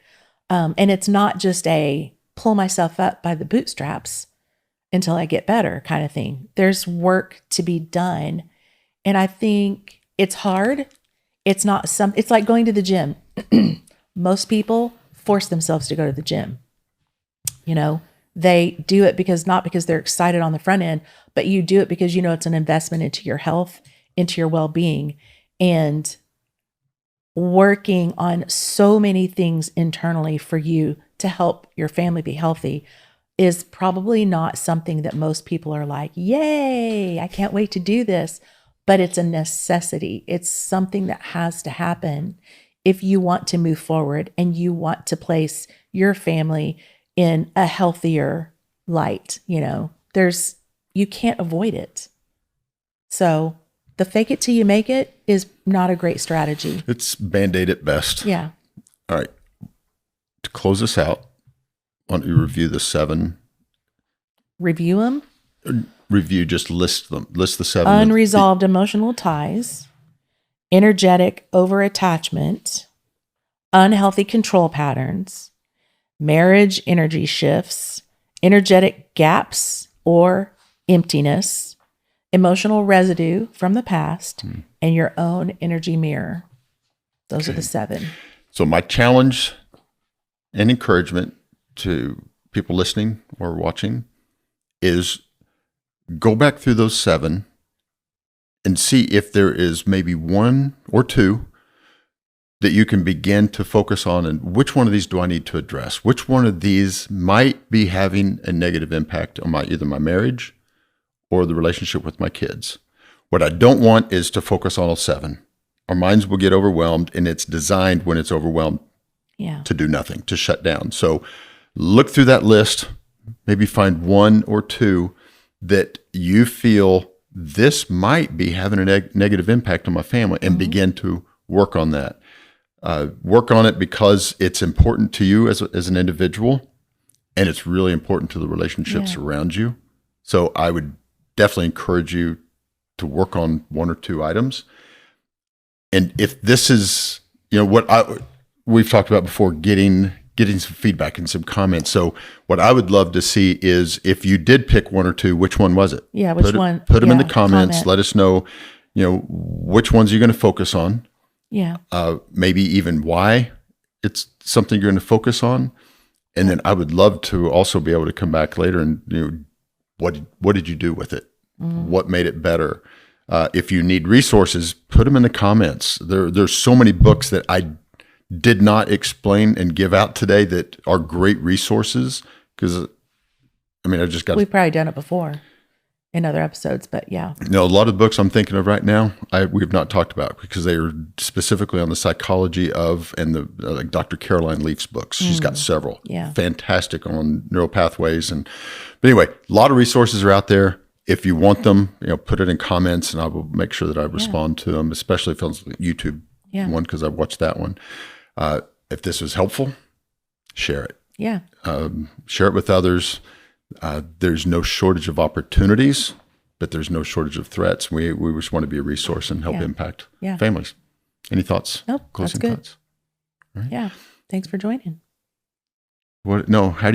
And it's not just a pull myself up by the bootstraps until I get better kind of thing. There's work to be done. And I think it's hard. It's like going to the gym. Most people force themselves to go to the gym. They do it not because they're excited on the front end, but you do it because it's an investment into your health, into your well-being, and working on so many things internally for you to help your family be healthy is probably not something that most people are like, yay, I can't wait to do this. But it's a necessity. It's something that has to happen if you want to move forward and you want to place your family in a healthier light. You can't avoid it. So the fake it till you make it is not a great strategy. It's Band-Aid at best. Yeah. All right. To close this out, why don't you review the 7? Review them. Review, just list them. List the 7. Unresolved emotional ties, energetic overattachment, unhealthy control patterns, marriage energy shifts, energetic gaps or emptiness, emotional residue from the past, and your own energy mirror. Those are the 7. So my challenge and encouragement to people listening or watching is go back through those 7 and see if there is maybe 1 or 2 that you can begin to focus on, and which one of these do I need to address? Which one of these might be having a negative impact on either my marriage or the relationship with my kids? What I don't want is to focus on all 7. Our minds will get overwhelmed, and it's designed when it's overwhelmed to do nothing, to shut down. So look through that list, maybe find 1 or 2 that you feel this might be having a negative impact on my family, and begin to work on that. Work on it because it's important to you as an individual, and it's really important to the relationships around you. So I would definitely encourage you to work on 1 or 2 items. And if this is, what we've talked about before, getting some feedback and some comments. So what I would love to see is, if you did pick 1 or 2, which one was it? Yeah, which one? Put them in the comments. Let us know, which ones you're going to focus on. Yeah. Maybe even why it's something you're going to focus on. And then I would love to also be able to come back later and, what did you do with it? What made it better? If you need resources, put them in the comments. There's so many books that I did not explain and give out today that are great resources, because I just got. We've probably done it before in other episodes, but yeah. A lot of the books I'm thinking of right now, we have not talked about, because they are specifically on the psychology of, and the like Dr. Caroline Leaf's books. She's got several, fantastic on neural pathways, but anyway, a lot of resources are out there. If you want them, put it in comments, and I will make sure that I respond to them, especially if it's YouTube one, because I've watched that one. If this was helpful, share it. Yeah. Share it with others. There's no shortage of opportunities, but there's no shortage of threats. We just want to be a resource and help impact families. Any thoughts? Nope. Closing that's good. thoughts? Right. Yeah. Thanks for joining. How do you